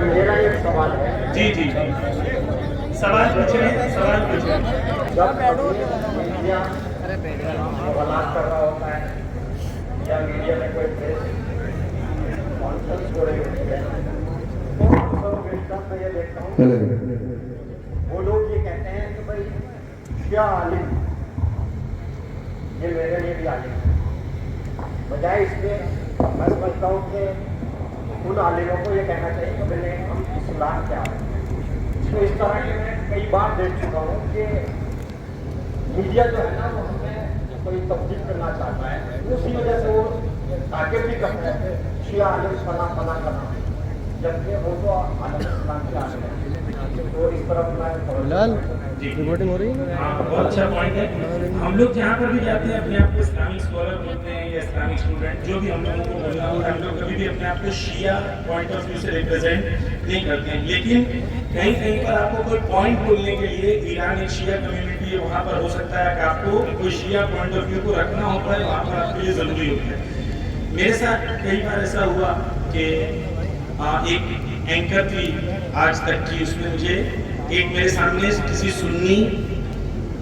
میرا ایک سوال ہے. جی جی سوال پوچھیں، سوال پوچھیں. جب میڈیا سوالات کر رہا ہوتا ہے یا میڈیا میں کوئی پریس کانفرنس ہو رہی ہوتی ہے تو میں یہ دیکھتا ہوں وہ لوگ یہ کہتے ہیں کہ بھائی کیا عالم، یہ میرے لیے بھی عالم ہے. بجائے اس کے میں سمجھتا ہوں کہ ان عالموں کو یہ کہنا چاہیے کہ میں ہم اصلاح کیا ہے. تو اس طرح کے میں کئی بار دیکھ چکا ہوں کہ میڈیا جو ہے نا وہ ہمیں کوئی تبدیل کرنا چاہتا ہے، اسی وجہ سے وہ تاکہ بھی کرتے ہیں شیعہ عالم فلاں فلاں کرنا، جبکہ وہ تو عالم اسلام کے عالم ہے. تو اس طرف میں ریکارڈنگ ہو رہی ہے. ہاں بہت اچھا پوائنٹ ہے. ہم لوگ جہاں پر بھی جاتے ہیں اپنے آپ کو اسلامک اسکالر بولتے ہیں یا اسلامک اسٹوڈنٹ، جو بھی ہم لوگوں کو بولنا ہو، ہم لوگ کبھی بھی اپنے آپ کو شیعہ پوائنٹ آف ویو سے ریپرزینٹ نہیں کرتے ہیں. لیکن کہیں کہیں پر آپ کو کوئی پوائنٹ بولنے کے لیے، ایران ایک شیعہ کمیونٹی ہے، وہاں پر ہو سکتا ہے کہ آپ کو کوئی شیعہ پوائنٹ آف ویو کو رکھنا ہوتا ہے، وہاں پر آپ کے لیے ضروری ہوتا ہے. میرے ساتھ کئی بار ایسا ہوا کہ ایک اینکر تھی آج تک کی، اس میں مجھے ایک میرے سامنے کسی سنی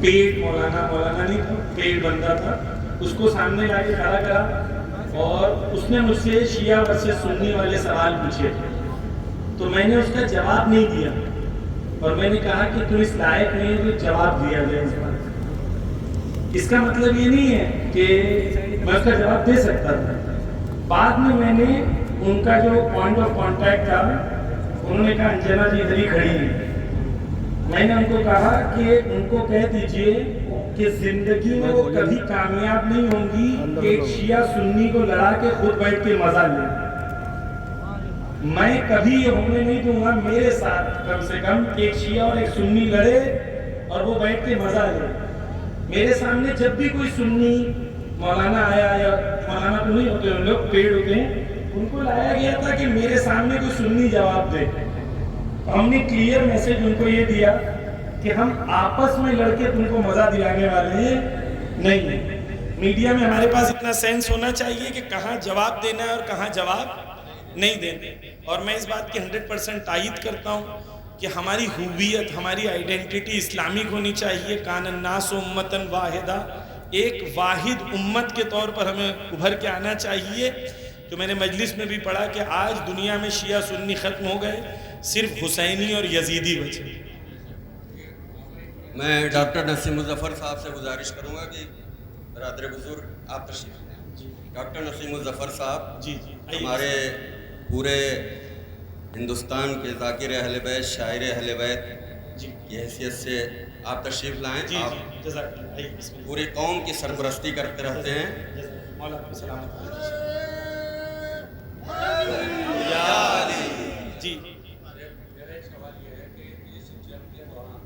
پیڑ مولانا نہیں تھا، پیڑ بندہ تھا، اس کو سامنے لا کے کھڑا کرا اور اس نے مجھ سے شیعہ ورسز سنی والے سوال پوچھے. تو میں نے اس کا جواب نہیں دیا اور میں نے کہا کہ تم اس لائق نہیں ہے کہ جواب دیا جائے اس بات. اس کا مطلب یہ نہیں ہے کہ میں اس کا جواب دے سکتا تھا. بعد میں نے ان کا جو پوائنٹ آف کانٹیکٹ تھا، انہوں نے کہا انجنا جی ادھر ہی کھڑی ہیں. میں نے ان کو کہا کہ ان کو کہہ دیجئے کہ زندگی میں وہ کبھی کامیاب نہیں ہوں گی کہ ایک شیعہ سنی کو لڑا کے خود بیٹھ کے مزہ لے. میں کبھی یہ ہونے نہیں دوں گا میرے ساتھ کم سے کم کہ ایک شیعہ اور ایک سنی لڑے اور وہ بیٹھ کے مزہ لے. میرے سامنے جب بھی کوئی سنی مولانا آیا، یا مولانا تو نہیں ہوتے ان لوگ، پیڑ ہوتے ہیں، ان کو لایا گیا تھا کہ میرے سامنے کوئی سنی جواب دے. ہم نے کلیئر میسج ان کو یہ دیا کہ ہم آپس میں لڑ کے تم کو مزہ دلانے والے نہیں ہیں. میڈیا میں ہمارے پاس اتنا سینس ہونا چاہیے کہ کہاں جواب دینا ہے اور کہاں جواب نہیں دینا. اور میں اس بات کی 100% تائید کرتا ہوں کہ ہماری ہویت، ہماری آئیڈینٹی اسلامک ہونی چاہیے. کان الناس امتاً واحدہ، ایک واحد امت کے طور پر ہمیں ابھر کے آنا چاہیے. جو میں نے مجلس میں بھی پڑھا کہ آج دنیا میں شیعہ سنی ختم ہو گئے، صرف حسینی اور یزیدی بچے. میں ڈاکٹر نسیم مظفر صاحب سے گزارش کروں گا کہ برادر بزرگ آپ تشریف لیں. ڈاکٹر نسیم مظفر صاحب جی ہمارے پورے ہندوستان کے ذاکر اہل بیت، شاعر اہل بیت کی حیثیت سے آپ تشریف لائیں. آپ پوری قوم کی سرپرستی کرتے رہتے ہیں. جی میرا ایک سوال یہ ہے کہ اس جنگ کے دوران،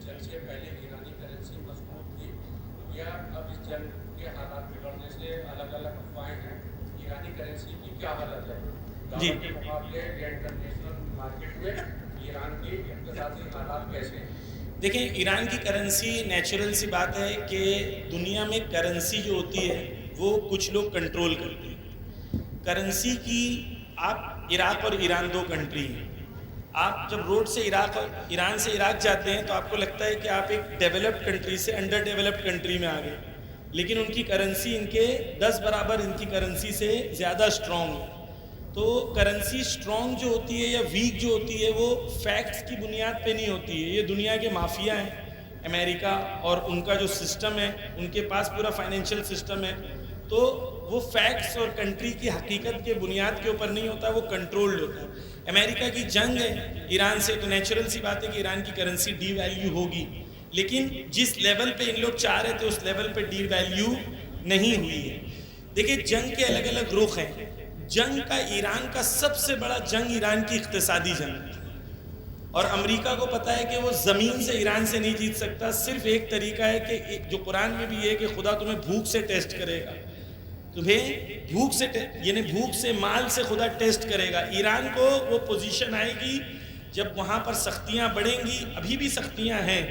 جنگ سے پہلے ایرانی کرنسی مضبوط تھی یا اب اس جنگ کے حالات بگڑنے سے الگ الگ افواہیں ہیں؟ ایرانی کرنسی کی کیا حالت ہے ڈالر کے مقابلے یا انٹرنیشنل مارکیٹ میں ایران کی اقتصادی حالات کیسے ہیں؟ دیکھیں، ایران کی کرنسی نیچرل سی بات ہے کہ دنیا میں کرنسی جو ہوتی ہے وہ کچھ لوگ کنٹرول کرتے ہیں. کرنسی کی آپ عراق اور ایران دو کنٹری ہیں. آپ جب روڈ سے ایران سے عراق جاتے ہیں تو آپ کو لگتا ہے کہ آپ ایک ڈیولپڈ کنٹری سے انڈر ڈیولپڈ کنٹری میں آ گئے، لیکن ان کی کرنسی ان کے 10 برابر ان کی کرنسی سے زیادہ اسٹرانگ ہے. تو کرنسی اسٹرانگ جو ہوتی ہے یا ویک جو ہوتی ہے وہ فیکٹس کی بنیاد پہ نہیں ہوتی ہے. یہ دنیا کے مافیا ہیں، امریکہ اور ان کا جو سسٹم ہے، ان کے پاس پورا فائنینشیل سسٹم ہے. تو وہ فیکٹس اور کنٹری کی حقیقت کے بنیاد کے اوپر نہیں ہوتا، وہ کنٹرولڈ ہوتا ہے. امریکہ کی جنگ ہے ایران سے تو نیچرل سی بات ہے کہ ایران کی کرنسی ڈی ویلیو ہوگی، لیکن جس لیول پہ ان لوگ چاہ رہے تھے اس لیول پہ ڈی ویلیو نہیں ہوئی ہے. دیکھیں، جنگ کے الگ الگ رخ ہیں. جنگ کا ایران کا سب سے بڑا جنگ ایران کی اقتصادی جنگ ہے، اور امریکہ کو پتا ہے کہ وہ زمین سے ایران سے نہیں جیت سکتا. صرف ایک طریقہ ہے کہ جو قرآن میں بھی ہے کہ خدا تمہیں بھوک سے ٹیسٹ کرے گا، تمہیں بھوک سے یعنی بھوک سے، مال سے خدا ٹیسٹ کرے گا. ایران کو وہ پوزیشن آئے گی جب وہاں پر سختیاں بڑھیں گی. ابھی بھی سختیاں ہیں،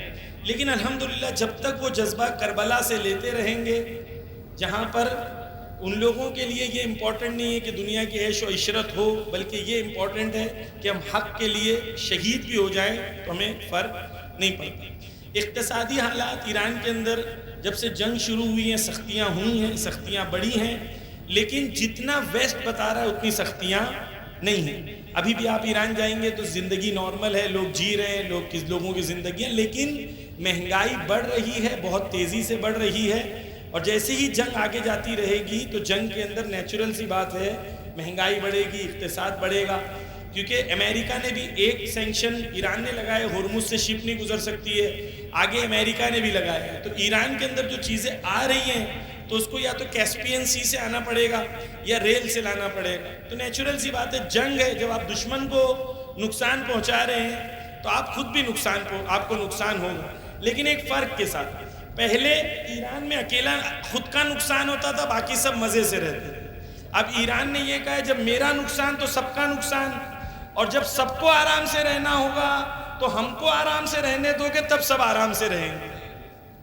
لیکن الحمدللہ جب تک وہ جذبہ کربلا سے لیتے رہیں گے، جہاں پر ان لوگوں کے لیے یہ امپورٹنٹ نہیں ہے کہ دنیا کی عیش و عشرت ہو، بلکہ یہ امپورٹنٹ ہے کہ ہم حق کے لیے شہید بھی ہو جائیں تو ہمیں فرق نہیں پڑتا۔ اقتصادی حالات ایران کے اندر جب سے جنگ شروع ہوئی ہیں سختیاں ہوئی ہیں، سختیاں بڑی ہیں، لیکن جتنا ویسٹ بتا رہا ہے اتنی سختیاں نہیں ہیں۔ ابھی بھی آپ ایران جائیں گے تو زندگی نارمل ہے، لوگ جی رہے ہیں، لوگوں کی زندگیاں، لیکن مہنگائی بڑھ رہی ہے، بہت تیزی سے بڑھ رہی ہے، اور جیسے ہی جنگ آگے جاتی رہے گی تو جنگ کے اندر نیچرل سی بات ہے مہنگائی بڑھے گی، اقتصاد بڑھے گا، کیونکہ امریکہ نے بھی ایک سینکشن ایران نے لگایا، ہرمز سے شپ نہیں گزر سکتی ہے، آگے امریکہ نے بھی لگایا ہے، تو ایران کے اندر جو چیزیں آ رہی ہیں تو اس کو یا تو کیسپین سی سے آنا پڑے گا یا ریل سے لانا پڑے گا، تو نیچرل سی بات ہے جنگ ہے، جب آپ دشمن کو نقصان پہنچا رہے ہیں تو آپ خود بھی آپ کو نقصان ہوگا، لیکن ایک فرق کے ساتھ، پہلے ایران میں اکیلا خود کا نقصان ہوتا تھا، باقی سب مزے سے رہتے تھے۔ اب ایران نے یہ کہا ہے جب میرا نقصان تو سب کا نقصان، اور جب سب کو آرام سے رہنا ہوگا تو ہم کو آرام سے رہنے دو گے تب سب آرام سے رہیں گے۔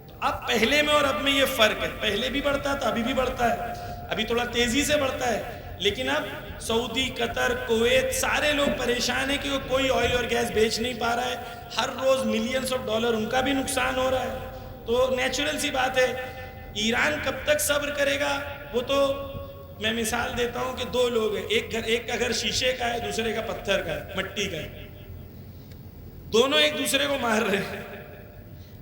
تو اب پہلے میں اور اب میں یہ فرق ہے، پہلے بھی بڑھتا تھا، ابھی بھی بڑھتا ہے، ابھی تھوڑا تیزی سے بڑھتا ہے، لیکن اب سعودی، قطر، کویت سارے لوگ پریشان ہیں کہ وہ کوئی آئل اور گیس بیچ نہیں پا رہا ہے، ہر روز ملینز آف ڈالر ان کا بھی نقصان ہو رہا ہے۔ تو نیچرل سی بات ہے، ایران کب تک صبر کرے گا؟ وہ تو میں مثال دیتا ہوں کہ دو لوگ ہیں، ایک کا گھر شیشے کا ہے، دوسرے کا پتھر کا ہے، مٹی کا ہے، دونوں ایک دوسرے کو مار رہے ہیں۔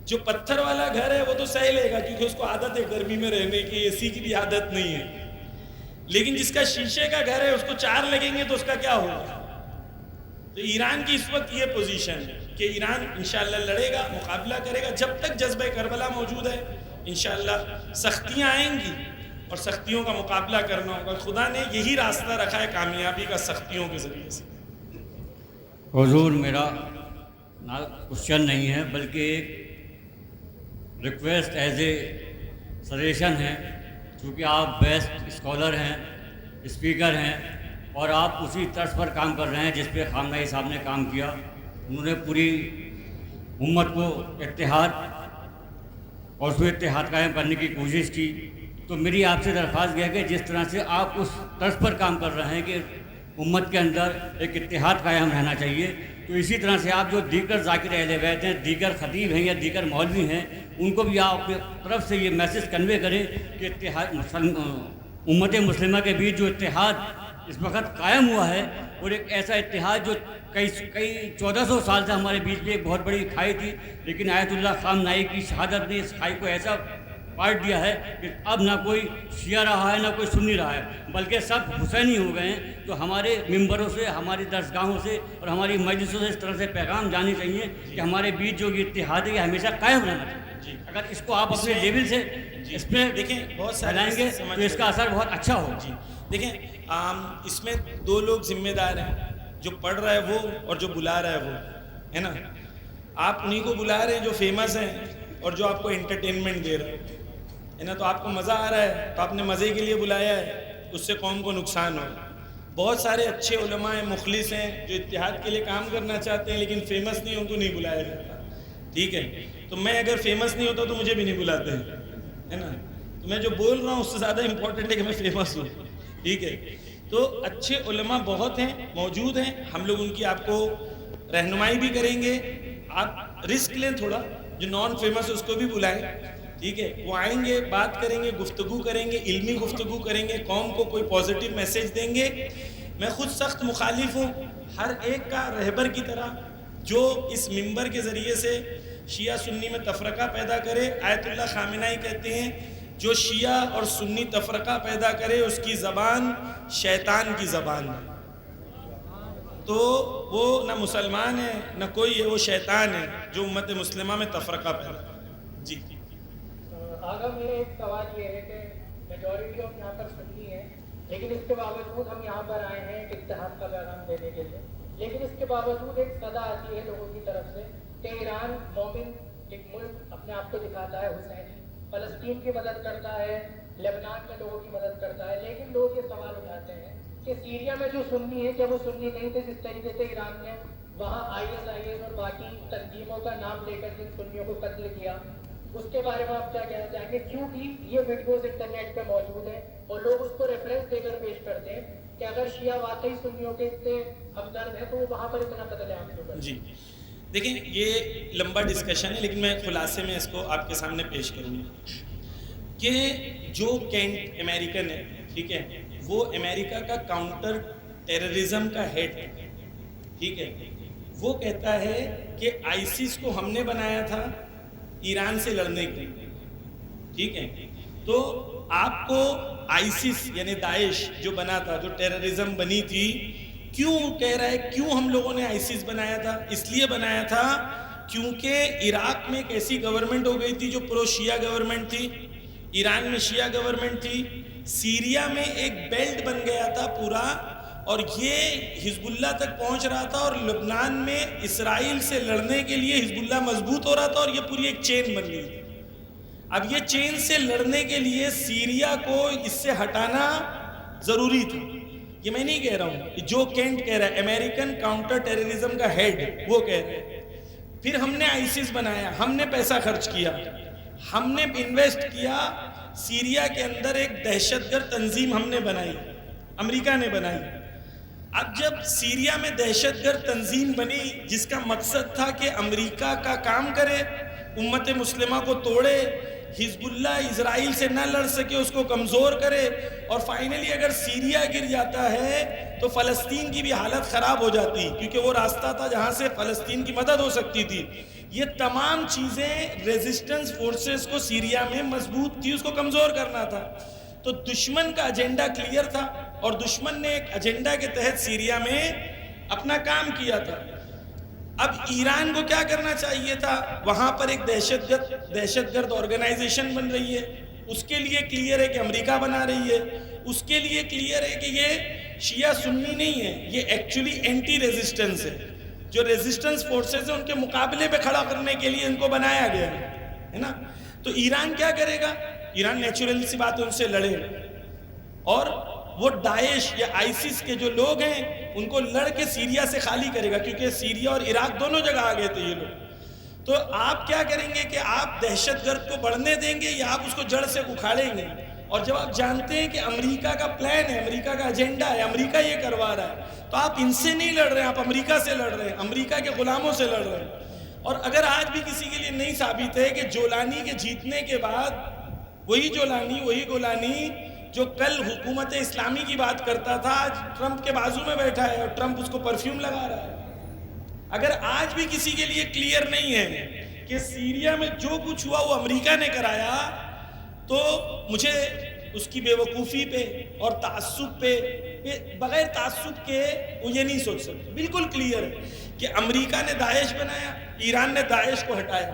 جو پتھر والا گھر ہے وہ تو سہ لے گا کیونکہ اس کو عادت ہے گرمی میں رہنے کی، اے سی کی بھی عادت نہیں ہے، لیکن جس کا شیشے کا گھر ہے اس کو 4 لگیں گے تو اس کا کیا ہوگا؟ تو ایران کی اس وقت یہ پوزیشن ہے کہ ایران انشاءاللہ لڑے گا، مقابلہ کرے گا، جب تک جذبہ کربلا موجود ہے انشاءاللہ سختیاں آئیں گی اور سختیوں کا مقابلہ کرنا ہوگا۔ خدا نے یہی راستہ رکھا ہے کامیابی کا، سختیوں کے ذریعے سے۔ حضور، میرا کوشچن نہیں ہے بلکہ ایک ریکویسٹ ایز اے سجیشن ہے، چونکہ آپ بیسٹ اسکالر ہیں، اسپیکر ہیں، اور آپ اسی طرز پر کام کر رہے ہیں جس پہ خامنہئی صاحب نے کام کیا۔ انہوں نے پوری امت کو اتحاد اور اس میں اتحاد قائم کرنے کی کوشش کی، تو میری آپ سے درخواست یہ ہے کہ جس طرح سے آپ اس طرز پر کام کر رہے ہیں کہ امت کے اندر ایک اتحاد قائم رہنا چاہیے، تو اسی طرح سے آپ جو دیگر ذاکر اہل بیت ہیں، دیگر خطیب ہیں یا دیگر مولوی ہیں، ان کو بھی آپ اپنی طرف سے یہ میسج کنوے کریں کہ امت مسلمہ کے بیچ جو اتحاد اس وقت قائم ہوا ہے، اور ایک ایسا اتحاد جو کئی 1400 سال سے ہمارے بیچ میں ایک بہت بڑی کھائی تھی، لیکن آیت اللہ خامنہئی کی شہادت نے اس کھائی کو ایسا پاٹ دیا ہے کہ اب نہ کوئی شیعہ رہا ہے نہ کوئی سنی رہا ہے، بلکہ سب حسینی ہو گئے ہیں۔ تو ہمارے ممبروں سے، ہماری درسگاہوں سے اور ہماری مجلسوں سے اس طرح سے پیغام جانے چاہیے کہ ہمارے بیچ جو یہ اتحاد ہے یہ ہمیشہ قائم رہنا چاہیے۔ اگر اس کو آپ اپنے لیول سے اس پہ دیکھیں بہت پھیلائیں گے تو اس کا اثر بہت اچھا ہوگا۔ جی دیکھیں، اس میں 2 لوگ ذمہ دار ہیں، جو پڑھ رہا ہے وہ اور جو بلا رہا ہے وہ، ہے نا؟ آپ انہیں کو بلا رہے ہیں جو فیمس ہیں اور جو آپ کو انٹرٹینمنٹ دے رہے ہے نا، تو آپ کو مزہ آ رہا ہے تو آپ نے مزے کے لیے بلایا ہے، اس سے قوم کو نقصان ہو۔ بہت سارے اچھے علماء ہیں، مخلص ہیں، جو اتحاد کے لیے کام کرنا چاہتے ہیں لیکن فیمس نہیں، ان کو نہیں بلایا جاتا، ٹھیک ہے؟ تو میں اگر فیمس نہیں ہوتا تو مجھے بھی نہیں بلاتے ہیں، ہے نا؟ تو میں جو بول رہا ہوں اس سے زیادہ امپورٹنٹ ہے کہ میں فیمس ہوں، ٹھیک ہے؟ تو اچھے علماء بہت ہیں، موجود ہیں، ہم لوگ ان کی آپ کو رہنمائی بھی کریں گے۔ آپ رسک لیں تھوڑا، جو نان فیمس ہے اس کو بھی بلائیں، ٹھیک ہے؟ وہ آئیں گے، بات کریں گے، گفتگو کریں گے، علمی گفتگو کریں گے، قوم کو کوئی پازیٹیو میسیج دیں گے۔ میں خود سخت مخالف ہوں ہر ایک کا رہبر کی طرح جو اس منبر کے ذریعے سے شیعہ سنی میں تفرقہ پیدا کرے۔ آیت اللہ خامنہئی کہتے ہیں جو شیعہ اور سنی تفرقہ پیدا کرے اس کی زبان شیطان کی زبان ہے، تو وہ نہ مسلمان ہے نہ کوئی ہے، وہ شیطان ہے جو امت مسلمہ میں تفرقہ پیدا کرے۔ جی آگا میرا ایک سوال یہ ہے کہ میجورٹی آف یہاں پر سنی ہے، لیکن اس کے باوجود ہم یہاں پر آئے ہیں کہ اتحاد کا پیغام دینے کے لیے، لیکن اس کے باوجود ایک صدا آتی ہے لوگوں کی طرف سے کہ ایران مومن ایک ملک اپنے آپ کو دکھاتا ہے، حسینی، فلسطین کی مدد کرتا ہے، لبنان میں لوگوں کی مدد کرتا ہے، لیکن لوگ یہ سوال اٹھاتے ہیں کہ سیریا میں جو سنی ہے کیا وہ سنی نہیں تھے جس طریقے سے ایران نے وہاں ISIS اور باقی تنظیموں کا نام لے کر جن سنیوں کو قتل کیا، اس کے بارے میں آپ کیا کہنا چاہیں گے؟ کیونکہ یہ ویڈیوز انٹرنیٹ پہ موجود ہیں اور لوگ اس کو ریفرنس دے کر پیش کرتے ہیں کہ اگر شیعہ واقعی سنیوں کے اتنے ہمدرد ہیں تو وہ وہاں پر اتنا قتل عام کیوں کرتے ہیں؟ جی دیکھیں یہ لمبا ڈسکشن ہے لیکن میں خلاصے میں اس کو آپ کے سامنے پیش کروں گا کہ جو کینٹ امریکن ہے ٹھیک ہے وہ امریکہ کا کاؤنٹر ٹیررزم کا ہیڈ ہے ٹھیک ہے وہ کہتا ہے کہ آئیسس کو ہم نے بنایا تھا ایران سے لڑنے کے لیے ٹھیک ہے تو آپ کو آئیسس یعنی داعش جو بنا تھا جو ٹیررزم بنی تھی کیوں کہہ رہا ہے کیوں ہم لوگوں نے آئیسس بنایا تھا اس لیے بنایا تھا کیونکہ عراق میں ایک ایسی گورنمنٹ ہو گئی تھی جو پرو شیعہ گورنمنٹ تھی ایران میں شیعہ گورنمنٹ تھی سیریا میں ایک بیلٹ بن گیا تھا پورا اور یہ حزب اللہ تک پہنچ رہا تھا اور لبنان میں اسرائیل سے لڑنے کے لیے حزب اللہ مضبوط ہو رہا تھا اور یہ پوری ایک چین بن گئی تھی اب یہ چین سے لڑنے کے لیے سیریا کو اس سے ہٹانا ضروری تھا یہ میں نہیں کہہ رہا ہوں جو کینٹ کہہ رہا ہے امریکن کاؤنٹر ٹیررزم کا ہیڈ وہ کہہ رہے ہیں پھر ہم نے آئیسس بنایا ہم نے پیسہ خرچ کیا ہم نے انویسٹ کیا سیریا کے اندر ایک دہشت گرد تنظیم ہم نے بنائی امریکہ نے بنائی اب جب سیریا میں دہشت گرد تنظیم بنی جس کا مقصد تھا کہ امریکہ کا کام کرے امت مسلمہ کو توڑے حزب اللہ اسرائیل سے نہ لڑ سکے اس کو کمزور کرے اور فائنلی اگر سیریا گر جاتا ہے تو فلسطین کی بھی حالت خراب ہو جاتی کیونکہ وہ راستہ تھا جہاں سے فلسطین کی مدد ہو سکتی تھی یہ تمام چیزیں ریزسٹنس فورسز کو سیریا میں مضبوط تھی اس کو کمزور کرنا تھا تو دشمن کا ایجنڈا کلیئر تھا اور دشمن نے ایک ایجنڈا کے تحت سیریا میں اپنا کام کیا تھا اب ایران کو کیا کرنا چاہیے تھا وہاں پر ایک دہشت گرد آرگنائزیشن بن رہی ہے اس کے لیے کلیئر ہے کہ امریکہ بنا رہی ہے اس کے لیے کلیئر ہے کہ یہ شیعہ سنی نہیں ہے یہ ایکچولی اینٹی ریزسٹنس ہے جو ریزسٹنس فورسز ہیں ان کے مقابلے پہ کھڑا کرنے کے لیے ان کو بنایا گیا ہے نا تو ایران کیا کرے گا ایران نیچرل سی بات ہے ان سے لڑے اور وہ داعش یا آئیسس کے جو لوگ ہیں ان کو لڑ کے سیریا سے خالی کرے گا کیونکہ سیریا اور عراق دونوں جگہ آ گئے تھے یہ لوگ تو آپ کیا کریں گے کہ آپ دہشت گرد کو بڑھنے دیں گے یا آپ اس کو جڑ سے اکھاڑیں گے اور جب آپ جانتے ہیں کہ امریکہ کا پلان ہے امریکہ کا ایجنڈا ہے امریکہ یہ کروا رہا ہے تو آپ ان سے نہیں لڑ رہے ہیں آپ امریکہ سے لڑ رہے ہیں امریکہ کے غلاموں سے لڑ رہے ہیں اور اگر آج بھی کسی کے لیے نہیں ثابت ہے کہ جولانی کے جیتنے کے بعد وہی جولانی وہی گولانی جو کل حکومت اسلامی کی بات کرتا تھا آج ٹرمپ کے بازو میں بیٹھا ہے اور ٹرمپ اس کو پرفیوم لگا رہا ہے اگر آج بھی کسی کے لیے کلیئر نہیں ہے کہ سیریا میں جو کچھ ہوا وہ امریکہ نے کرایا تو مجھے اس کی بے وقوفی پہ اور تعصب پہ بغیر تعصب کے وہ یہ نہیں سوچ سکتے بالکل کلیئر ہے کہ امریکہ نے داعش بنایا ایران نے داعش کو ہٹایا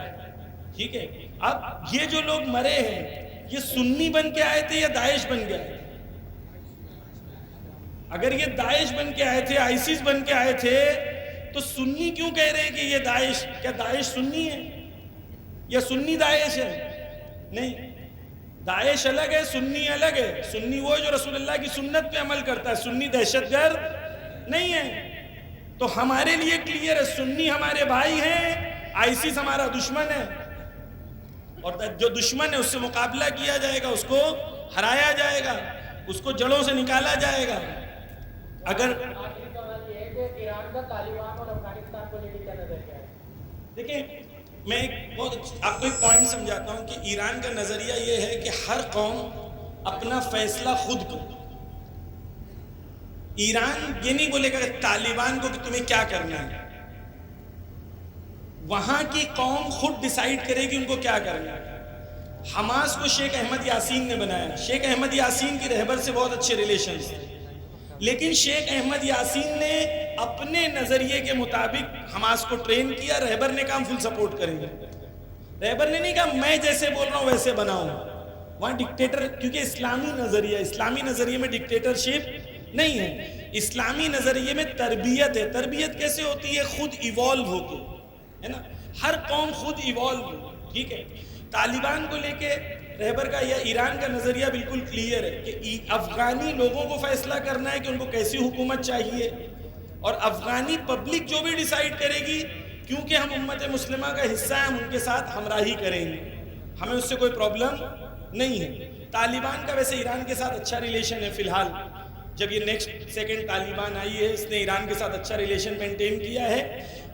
ٹھیک ہے اب یہ جو لوگ مرے ہیں یہ سنی بن کے آئے تھے یا داعش بن کے آئے تھے اگر یہ داعش بن کے آئے تھے آئیسس بن کے آئے تھے تو سنی کیوں کہہ رہے ہیں کہ یہ داعش کیا داعش سنی ہے یا سنی داعش ہے نہیں داعش الگ ہے سنی الگ ہے سنی وہ جو رسول اللہ کی سنت پہ عمل کرتا ہے سنی دہشت گرد نہیں ہے تو ہمارے لیے کلیئر ہے سنی ہمارے بھائی ہیں آئیسس ہمارا دشمن ہے اور جو دشمن ہے اس سے مقابلہ کیا جائے گا اس کو ہرایا جائے گا اس کو جڑوں سے نکالا جائے گا اگر آخری سوال یہ ہے کہ ایران کا طالبان اور افغانستان کو لے کے کیا نظر کیا ہے دیکھیں میں آپ کو ایک پوائنٹ سمجھاتا ہوں کہ ایران کا نظریہ یہ ہے کہ ہر قوم اپنا فیصلہ خود کرے ایران یہ نہیں بولے گا طالبان کو کہ تمہیں کیا کرنا ہے وہاں کی قوم خود ڈیسائیڈ کرے گی ان کو کیا کرنا ہے حماس کو شیخ احمد یاسین نے بنایا شیخ احمد یاسین کی رہبر سے بہت اچھے ریلیشنز تھے لیکن شیخ احمد یاسین نے اپنے نظریے کے مطابق حماس کو ٹرین کیا رہبر نے کہا فل سپورٹ کریں گے رہبر نے نہیں کہا میں جیسے بول رہا ہوں ویسے بناؤں وہاں ڈکٹیٹر کیونکہ اسلامی نظریے میں ڈکٹیٹرشپ نہیں ہے اسلامی نظریے میں تربیت ہے تربیت کیسے ہوتی ہے خود ایوالو ہو کے ہے نا ہر قوم خود ایوالو ہو ٹھیک ہے طالبان کو لے کے رہبر کا یا ایران کا نظریہ بالکل کلیئر ہے کہ افغانی لوگوں کو فیصلہ کرنا ہے کہ ان کو کیسی حکومت چاہیے اور افغانی پبلک جو بھی ڈیسائیڈ کرے گی کیونکہ ہم امت مسلمہ کا حصہ ہیں ہم ان کے ساتھ ہمراہی کریں گے ہمیں اس سے کوئی پرابلم نہیں ہے. طالبان کا ویسے ایران کے ساتھ اچھا ریلیشن ہے فی الحال. جب یہ نیکسٹ سیکنڈ طالبان آئی ہے اس نے ایران کے ساتھ اچھا ریلیشن مینٹین کیا ہے,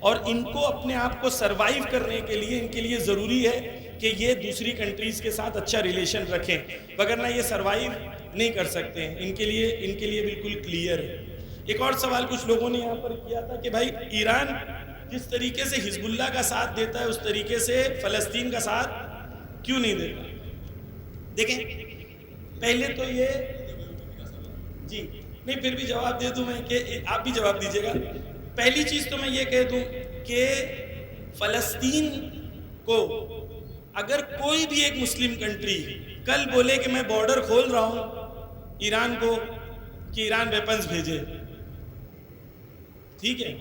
اور ان کو اپنے آپ کو سروائیو کرنے کے لیے ان کے لیے ضروری ہے کہ یہ دوسری کنٹریز کے ساتھ اچھا ریلیشن رکھیں, وگرنہ یہ سروائیو نہیں کر سکتے ہیں. ان کے لیے بالکل کلیئر ہے. ایک اور سوال کچھ لوگوں نے یہاں پر کیا تھا کہ بھائی ایران جس طریقے سے حزب اللہ کا ساتھ دیتا ہے اس طریقے سے فلسطین کا ساتھ کیوں نہیں دیتا. دیکھیں پہلے تو یہ جی نہیں پھر بھی جواب دے دوں میں کہ آپ بھی جواب دیجیے گا. پہلی چیز تو میں یہ کہہ دوں کہ فلسطین کو اگر کوئی بھی ایک مسلم کنٹری کل بولے کہ میں بارڈر کھول رہا ہوں ایران کو کہ ایران ویپنز بھیجے, ٹھیک ہے,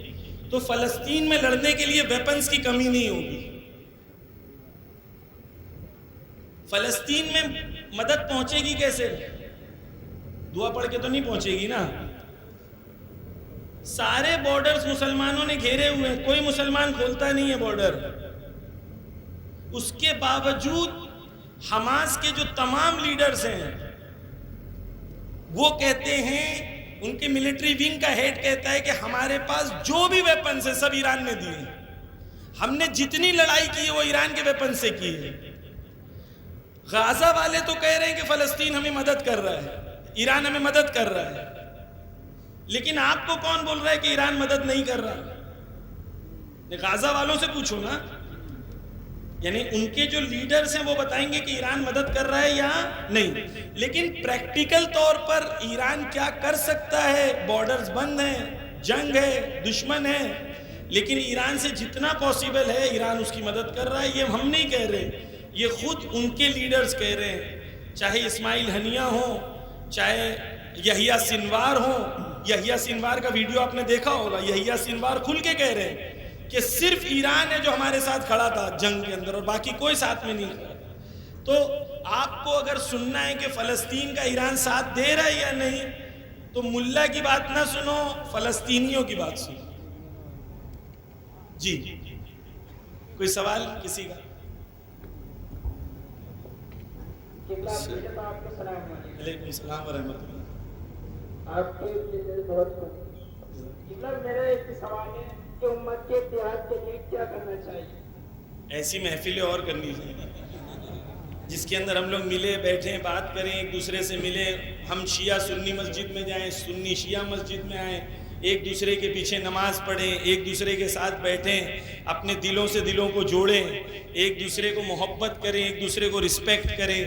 تو فلسطین میں لڑنے کے لیے ویپنز کی کمی نہیں ہوگی. فلسطین میں مدد پہنچے گی کیسے؟ دعا پڑھ کے تو نہیں پہنچے گی نا. سارے بارڈرز مسلمانوں نے گھیرے ہوئے ہیں, کوئی مسلمان کھولتا نہیں ہے بارڈر. اس کے باوجود حماس کے جو تمام لیڈرز ہیں وہ کہتے ہیں, ان کے ملٹری ونگ کا ہیڈ کہتا ہے کہ ہمارے پاس جو بھی ویپنز ہیں سب ایران نے دیے. ہم نے جتنی لڑائی کی ہے وہ ایران کے ویپن سے کی ہے. غازہ والے تو کہہ رہے ہیں کہ فلسطین ہمیں مدد کر رہا ہے, ایران ہمیں مدد کر رہا ہے, لیکن آپ کو کون بول رہا ہے کہ ایران مدد نہیں کر رہا؟ غازہ والوں سے پوچھو نا. یعنی ان کے جو لیڈرز ہیں وہ بتائیں گے کہ ایران مدد کر رہا ہے یا نہیں. لیکن پریکٹیکل طور پر ایران کیا کر سکتا ہے؟ بارڈرز بند ہیں, جنگ ہے, دشمن ہے, لیکن ایران سے جتنا پاسبل ہے ایران اس کی مدد کر رہا ہے. یہ ہم نہیں کہہ رہے, یہ خود ان کے لیڈرز کہہ رہے ہیں. چاہے اسماعیل ہنیہ ہو, چاہے یحییٰ سنوار ہو. یحییٰ سنوار کا ویڈیو آپ نے دیکھا ہوگا. یحییٰ سنوار کھل کے کہہ رہے ہیں کہ صرف ایران ہے جو ہمارے ساتھ کھڑا تھا جنگ کے اندر اور باقی کوئی ساتھ میں نہیں کھڑا. تو آپ کو اگر سننا ہے کہ فلسطین کا ایران ساتھ دے رہا ہے یا نہیں, تو ملا کی بات نہ سنو, فلسطینیوں کی بات سنو. جی کوئی سوال کسی کا؟ علیکم السلام ورحمۃ اللہ. آپ کے لیے بہت میرا ایک سوال ہے کہ امت کے اتحاد کے لیے کیا کرنا چاہیے؟ ایسی محفلیں اور کرنی چاہیے جس کے اندر ہم لوگ ملے بیٹھیں بات کریں, ایک دوسرے سے ملیں. ہم شیعہ سنی مسجد میں جائیں, سنی شیعہ مسجد میں آئیں, ایک دوسرے کے پیچھے نماز پڑھیں, ایک دوسرے کے ساتھ بیٹھیں, اپنے دلوں سے دلوں کو جوڑیں, ایک دوسرے کو محبت کریں, ایک دوسرے کو رسپیکٹ کریں.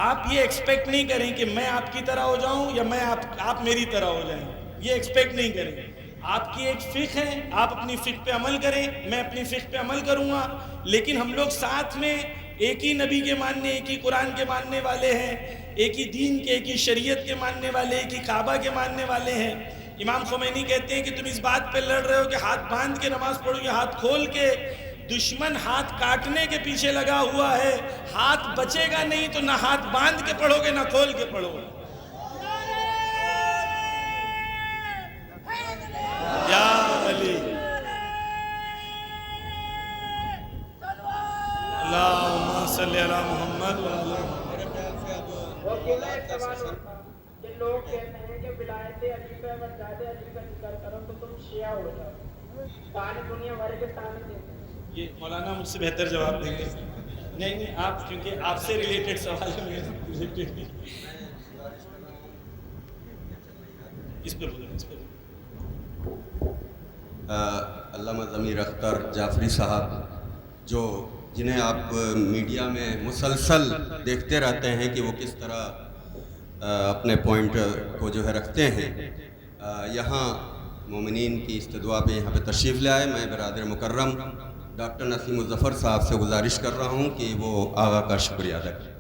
آپ یہ ایکسپیکٹ نہیں کریں کہ میں آپ کی طرح ہو جاؤں یا میں آپ میری طرح ہو جائیں. یہ ایکسپیکٹ نہیں کریں. آپ کی ایک فقہ ہے, آپ اپنی فقہ پہ عمل کریں, میں اپنی فقہ پہ عمل کروں گا, لیکن ہم لوگ ساتھ میں ایک ہی نبی کے ماننے, ایک ہی قرآن کے ماننے والے ہیں, ایک ہی دین کے, ایک ہی شریعت کے ماننے والے, ایک ہی کعبہ کے ماننے والے ہیں. امام خمینی کہتے ہیں کہ تم اس بات پہ لڑ رہے ہو کہ ہاتھ باندھ کے نماز پڑھو یا ہاتھ کھول کے. دشمن ہاتھ کاٹنے کے پیچھے لگا ہوا ہے, ہاتھ بچے گا نہیں تو نہ ہاتھ باندھ کے پڑھو گے نہ کھول کے پڑھو گے. یا علی اللہم صلی علی محمد وہ اکیلا ایک سوال ہوتا کہ لوگ کہتے ہیں کہ ولایت علی پہ اگر زیادہ علی کا ذکر کرو تو تم شیعہ ہو جاؤ. ساری دنیا بھر کے سامنے دیتے ہیں. یہ مولانا مجھ سے بہتر جواب دیں گے. نہیں آپ, کیونکہ آپ سے ریلیٹڈ سوال ہے, اس پہ بولیں, اس پہ. علامہ ضمیر اختر جعفری صاحب, جنہیں آپ میڈیا میں مسلسل دیکھتے رہتے ہیں کہ وہ کس طرح اپنے پوائنٹ کو جو ہے رکھتے ہیں, یہاں مومنین کی استدعا پہ یہاں پہ تشریف لے آئے. میں برادر مکرم ڈاکٹر نسیم الظفر صاحب سے گزارش کر رہا ہوں کہ وہ آغا کا شکریہ ادا کریں.